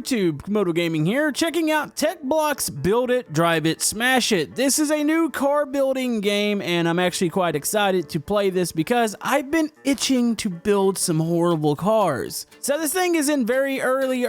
YouTube? Komodo Gaming here, checking out Tech Blocks Build It, Drive It, Smash It. This is a new car building game, and I'm actually quite excited to play this because I've been itching to build some horrible cars. So this thing is in very early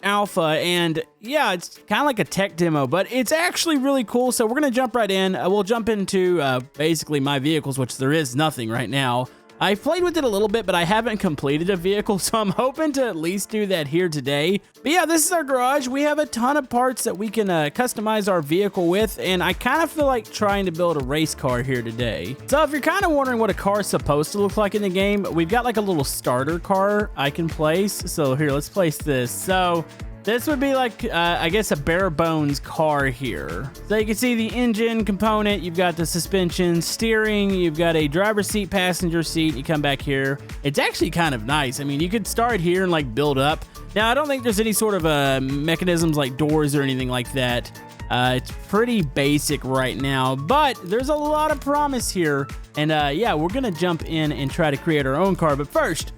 alpha, and yeah, it's kind of like a tech demo, but it's actually really cool. So we're gonna jump right in. We'll jump into basically my vehicles, which there is nothing right now. I've played with it a little bit, but I haven't completed a vehicle, so I'm hoping to at least do that here today. But yeah, this is our garage. We have a ton of parts that we can customize our vehicle with, and I kind of feel like trying to build a race car here today. So if you're kind of wondering what a car is supposed to look like in the game, we've got like a little starter car I can place. So here, let's place this. So this would be like, I guess, a bare bones car here. So you can see the engine component, you've got the suspension, steering, you've got a driver's seat, passenger seat. You come back here. It's actually kind of nice. I mean, you could start here and like build up. Now, I don't think there's any sort of mechanisms like doors or anything like that. It's pretty basic right now, but there's a lot of promise here. And yeah, we're gonna jump in and try to create our own car. But first,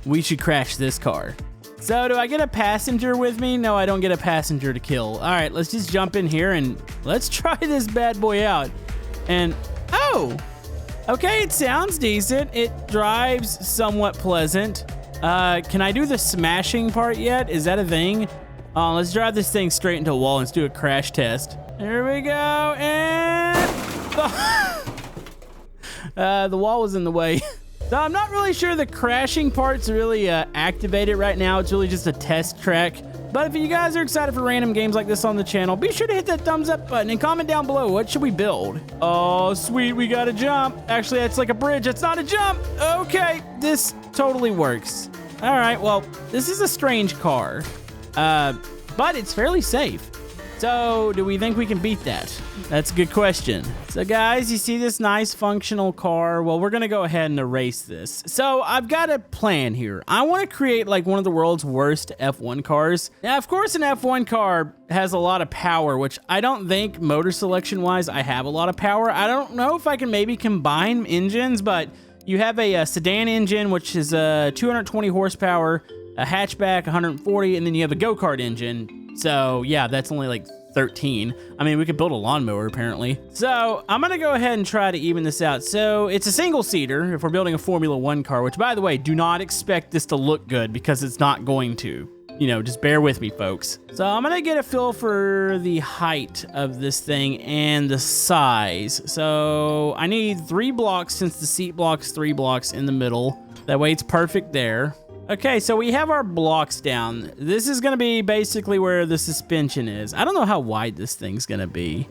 we should crash this car. So do I get a passenger with me? No, I don't get a passenger to kill. All right, let's just jump in here and let's try this bad boy out. And, oh, okay, it sounds decent. It drives somewhat pleasant. Can I do the smashing part yet? Is that a thing? Let's drive this thing straight into a wall and let's do a crash test. Here we go, and the wall was in the way. So I'm not really sure the crashing part's really activated right now. It's really just a test track. But if you guys are excited for random games like this on the channel, be sure to hit that thumbs up button and comment down below. What should we build? Oh, sweet, we got a jump. Actually, that's like a bridge. It's not a jump. Okay, this totally works. All right, well, this is a strange car, but it's fairly safe. So do we think we can beat that? That's a good question. So guys, you see this nice functional car? Well, we're gonna go ahead and erase this. So I've got a plan here. I wanna create like one of the world's worst F1 cars. Now, of course, an F1 car has a lot of power, which I don't think motor selection wise, I have a lot of power. I don't know if I can maybe combine engines, but you have a sedan engine, which is 220 horsepower, a hatchback, 140, and then you have a go-kart engine. So yeah, that's only like 13. I mean, we could build a lawnmower apparently. So I'm gonna go ahead and try to even this out. So it's a single seater if we're building a Formula One car, which by the way, do not expect this to look good because it's not going to. You know, just bear with me, folks. So I'm gonna get a feel for the height of this thing and the size. So I need 3 blocks since the seat block's 3 blocks in the middle. That way it's perfect there. Okay, so we have our blocks down. This is gonna be basically where the suspension is. I don't know how wide this thing's gonna be.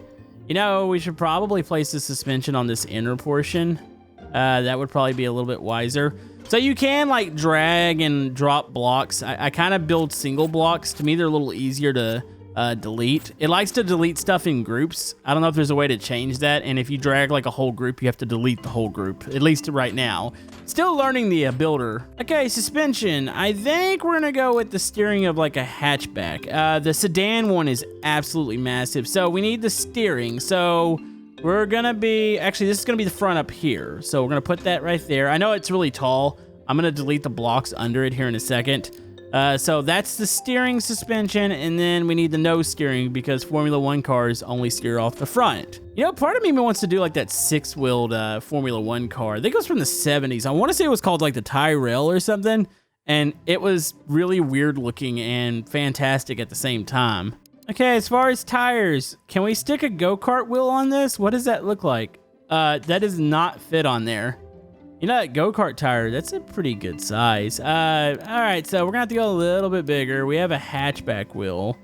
You know, we should probably place the suspension on this inner portion. That would probably be a little bit wiser. So you can like drag and drop blocks. I kind of build single blocks. To me, they're a little easier to delete. It likes to delete stuff in groups. I don't know if there's a way to change that. And if you drag like a whole group, you have to delete the whole group, at least right now. Still learning the builder. Okay, suspension. I think we're gonna go with the steering of like a hatchback. The sedan one is absolutely massive. So we need the steering. So we're gonna be, actually this is gonna be the front up here. So we're gonna put that right there. I know it's really tall. I'm gonna delete the blocks under it here in a second. So that's the steering suspension, and then we need the nose steering because Formula One cars only steer off the front. You know, part of me wants to do like that 6-wheeled Formula One car. I think it was from the 70s. I want to say it was called like the Tyrrell or something, and it was really weird looking and fantastic at the same time. Okay, as far as tires, can we stick a go-kart wheel on this? What does that look like? That does not fit on there. You know, that go-kart tire, that's a pretty good size. All right, so we're gonna have to go a little bit bigger. We have a hatchback wheel.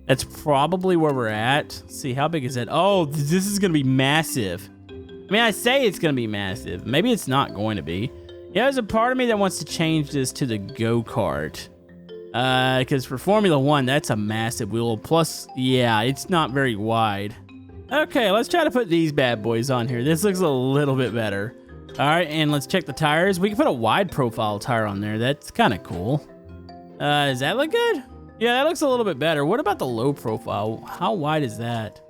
That's probably where we're at. Let's see, how big is it? Oh, this is gonna be massive. I mean, I say it's gonna be massive. Maybe it's not going to be. Yeah, there's a part of me that wants to change this to the go-kart. Because for Formula One, that's a massive wheel. Plus, yeah, it's not very wide. Okay, let's try to put these bad boys on here. This looks a little bit better. All right, and let's check the tires. We can put a wide profile tire on there. That's kind of cool. Does that look good? Yeah, that looks a little bit better. What about the low profile? How wide is that?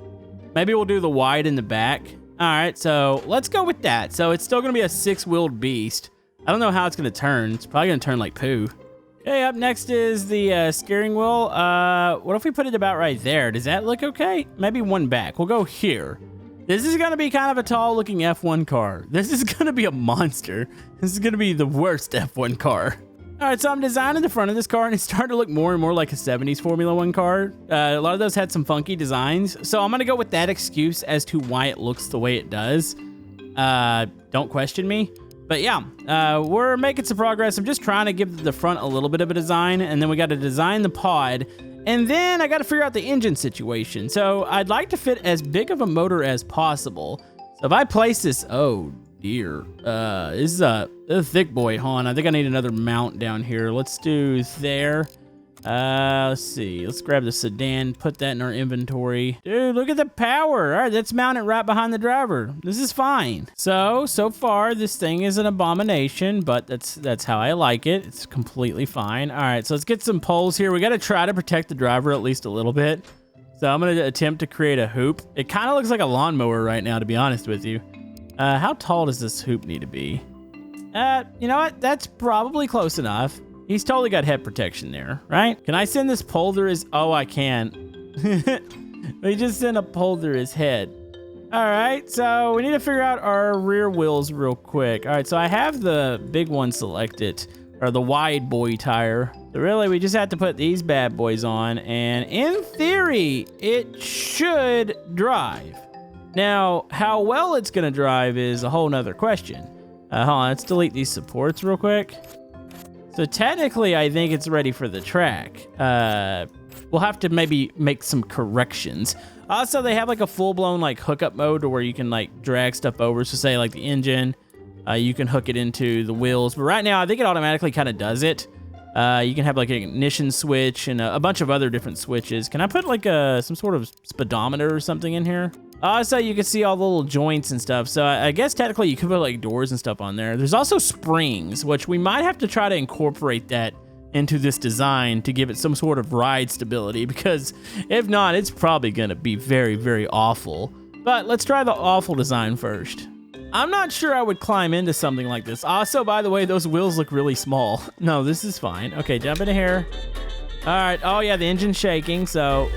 Maybe we'll do the wide in the back. All right, so let's go with that. So it's still gonna be a 6-wheeled beast. I don't know how it's gonna turn. It's probably gonna turn like poo. Okay, up next is the steering wheel. What if we put it about right there? Does that look okay? Maybe one back. We'll go here. This is going to be kind of a tall-looking F1 car. This is going to be a monster. This is going to be the worst F1 car. All right, so I'm designing the front of this car, and it's starting to look more and more like a 70s Formula One car. A lot of those had some funky designs, so I'm going to go with that excuse as to why it looks the way it does. Don't question me. But yeah, we're making some progress. I'm just trying to give the front a little bit of a design, and then we got to design the pod, and then I got to figure out the engine situation. So I'd like to fit as big of a motor as possible. So if I place this, oh dear, this is a thick boy, hon. I think I need another mount down here. Let's do there. Let's see. Let's grab the sedan, put that in our inventory. Dude, look at the power. All right, let's mount it right behind the driver. This is fine. So far, this thing is an abomination, but that's how I like it. It's completely fine. All right, so let's get some poles here. We got to try to protect the driver at least a little bit. So I'm going to attempt to create a hoop. It kind of looks like a lawnmower right now, to be honest with you. How tall does this hoop need to be? You know what? That's probably close enough. He's totally got head protection there, right? Can I send this pole through his... Oh, I can. We just sent a pole through his head. All right, so we need to figure out our rear wheels real quick. All right, so I have the big one selected, or the wide boy tire. So really, we just have to put these bad boys on, and in theory, it should drive. Now, how well it's gonna drive is a whole nother question. Hold on, let's delete these supports real quick. So technically, I think it's ready for the track. We'll have to maybe make some corrections. Also, they have like a full-blown like hookup mode where you can like drag stuff over. So say like the engine, you can hook it into the wheels. But right now, I think it automatically kind of does it. You can have like an ignition switch and a bunch of other different switches. Can I put like some sort of speedometer or something in here? So you can see all the little joints and stuff. So I guess technically you could put like doors and stuff on there. There's also springs, which we might have to try to incorporate that into this design to give it some sort of ride stability, because if not, it's probably going to be very, very awful. But let's try the awful design first. I'm not sure I would climb into something like this. Also, by the way, those wheels look really small. No, this is fine. Okay, jump into here. All right. Oh, yeah, the engine's shaking, so...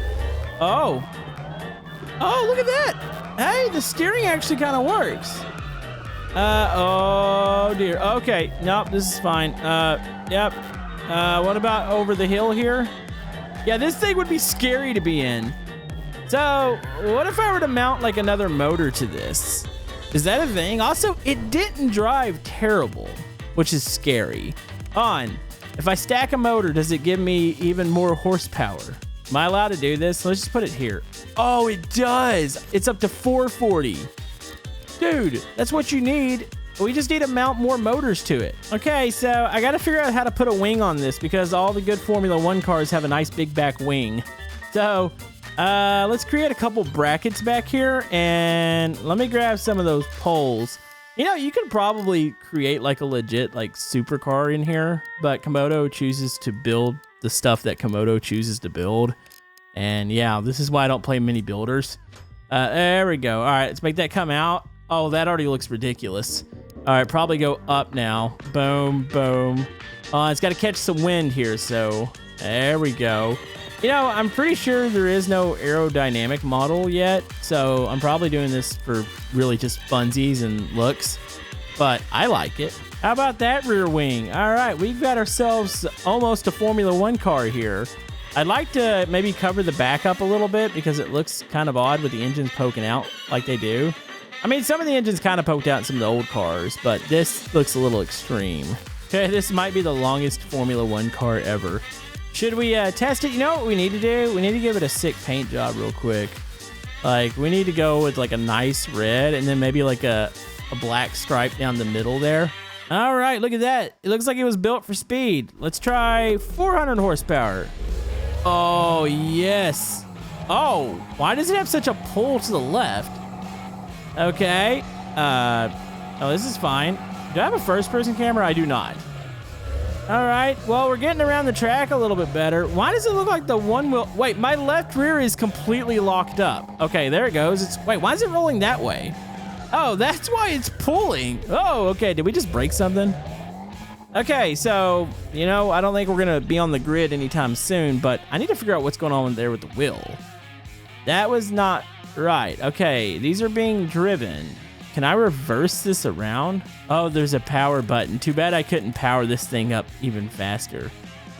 Oh, look at that. Hey, the steering actually kind of works. Oh, dear. Okay. Nope, this is fine. Yep. What about over the hill here? Yeah, this thing would be scary to be in. So, what if I were to mount, like, another motor to this? Is that a thing? Also, it didn't drive terrible, which is scary. If I stack a motor, does it give me even more horsepower? Am I allowed to do this? Let's just put it here. Oh, it does. It's up to 440. Dude, that's what you need. We just need to mount more motors to it. Okay, so I got to figure out how to put a wing on this, because all the good Formula One cars have a nice big back wing. So let's create a couple brackets back here, and let me grab some of those poles. You know, you could probably create like a legit like supercar in here, but Komodo chooses to build the stuff that Komodo chooses to build. And yeah, this is why I don't play mini builders. There we go. All right, let's make that come out. Oh, that already looks ridiculous. All right, probably go up now. Boom, boom. It's got to catch some wind here, so there we go. You know, I'm pretty sure there is no aerodynamic model yet, so I'm probably doing this for really just funsies and looks, but I like it. How about that rear wing? All right, we've got ourselves almost a Formula One car here. I'd like to maybe cover the back up a little bit, because it looks kind of odd with the engines poking out like they do. I mean, some of the engines kind of poked out in some of the old cars, but this looks a little extreme. Okay, this might be the longest Formula One car ever. Should we test it? You know what we need to do? We need to give it a sick paint job real quick. Like, we need to go with like a nice red and then maybe like a black stripe down the middle there. All right, look at that. It looks like it was built for speed. Let's try 400 horsepower. Oh, yes. Oh, why does it have such a pull to the left? Okay. Oh, this is fine. Do I have a first-person camera? I do not. All right, well, we're getting around the track a little bit better. Why does it look like the one wheel... Wait, my left rear is completely locked up. Okay, there it goes. Wait, why is it rolling that way? Oh, that's why it's pulling. Oh, okay. Did we just break something? Okay, so, you know, I don't think we're going to be on the grid anytime soon, but I need to figure out what's going on there with the wheel. That was not right. Okay, these are being driven. Can I reverse this around? Oh, there's a power button. Too bad I couldn't power this thing up even faster.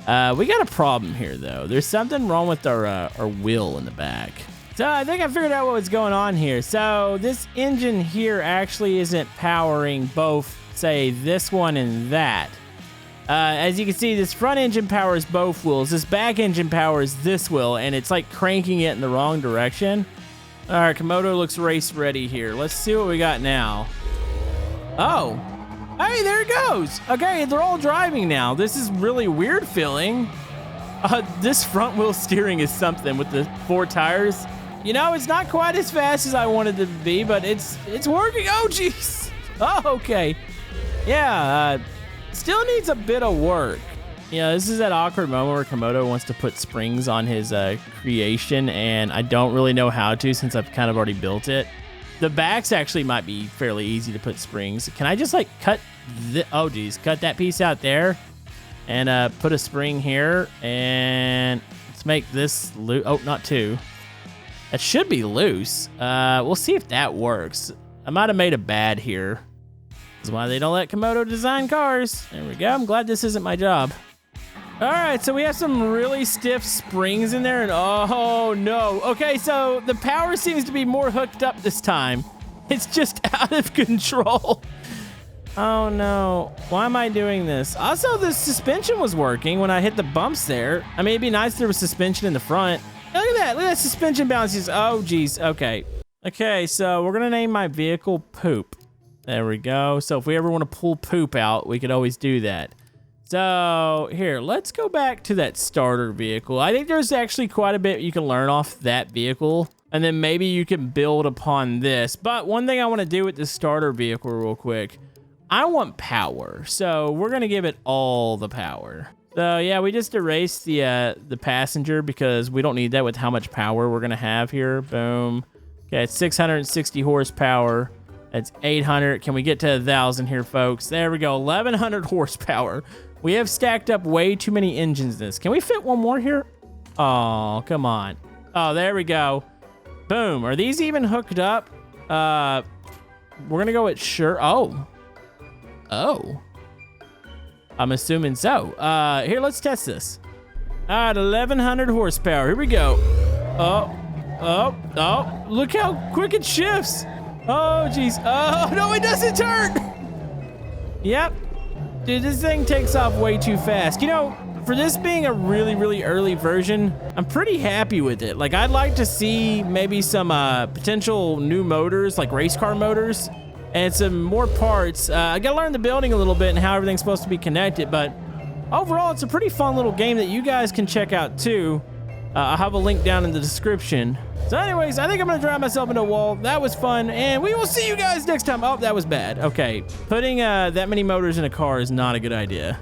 We got a problem here, though. There's something wrong with our wheel in the back. So I think I figured out what was going on here. So this engine here actually isn't powering both, say, this one and that. As you can see, this front engine powers both wheels. This back engine powers this wheel, and it's like cranking it in the wrong direction. All right, Komodo looks race ready here. Let's see what we got now. Oh, hey, there it goes. Okay, they're all driving now. This is really weird feeling. This front wheel steering is something with the 4 tires. You know, it's not quite as fast as I wanted it to be, but it's working. Oh, jeez. Oh, okay. Yeah, still needs a bit of work. Yeah, this is that awkward moment where Komodo wants to put springs on his creation, and I don't really know how to since I've kind of already built it. The backs actually might be fairly easy to put springs. Can I just like cut cut that piece out there and put a spring here, and let's make this loose. Oh, not 2. That should be loose. We'll see if that works. I might have made a bad here. That's why they don't let Komodo design cars. There we go. I'm glad this isn't my job. All right, so we have some really stiff springs in there, and oh no. Okay, so the power seems to be more hooked up this time. It's just out of control. Oh no, why am I doing this? Also, the suspension was working when I hit the bumps there. I mean, it'd be nice if there was suspension in the front. Look at that suspension balances. Oh geez, okay. Okay, so we're gonna name my vehicle Poop. There we go. So if we ever want to pull Poop out, we could always do that. So here, let's go back to that starter vehicle. I think there's actually quite a bit you can learn off that vehicle, and then maybe you can build upon this. But one thing I want to do with the starter vehicle real quick, I want power. So we're going to give it all the power. So yeah, we just erased the passenger because we don't need that with how much power we're going to have here. Boom. Okay, it's 660 horsepower. That's 800. Can we get to 1,000 here, folks? There we go. 1,100 horsepower. We have stacked up way too many engines in this. Can we fit one more here? Oh, come on. Oh, there we go. Boom. Are these even hooked up? We're going to go with sure. Oh. I'm assuming so. Here, let's test this. All right, 1,100 horsepower. Here we go. Oh. Look how quick it shifts. Oh, geez. Oh, no, it doesn't turn. Yep. Dude, this thing takes off way too fast. You know, for this being a really, really early version, I'm pretty happy with it. Like, I'd like to see maybe some potential new motors, like race car motors, and some more parts. I gotta learn the building a little bit and how everything's supposed to be connected, but overall, it's a pretty fun little game that you guys can check out too. I'll have a link down in the description. So anyways, I think I'm gonna drive myself into a wall. That was fun, and we will see you guys next time. Oh, that was bad. Okay, putting that many motors in a car is not a good idea.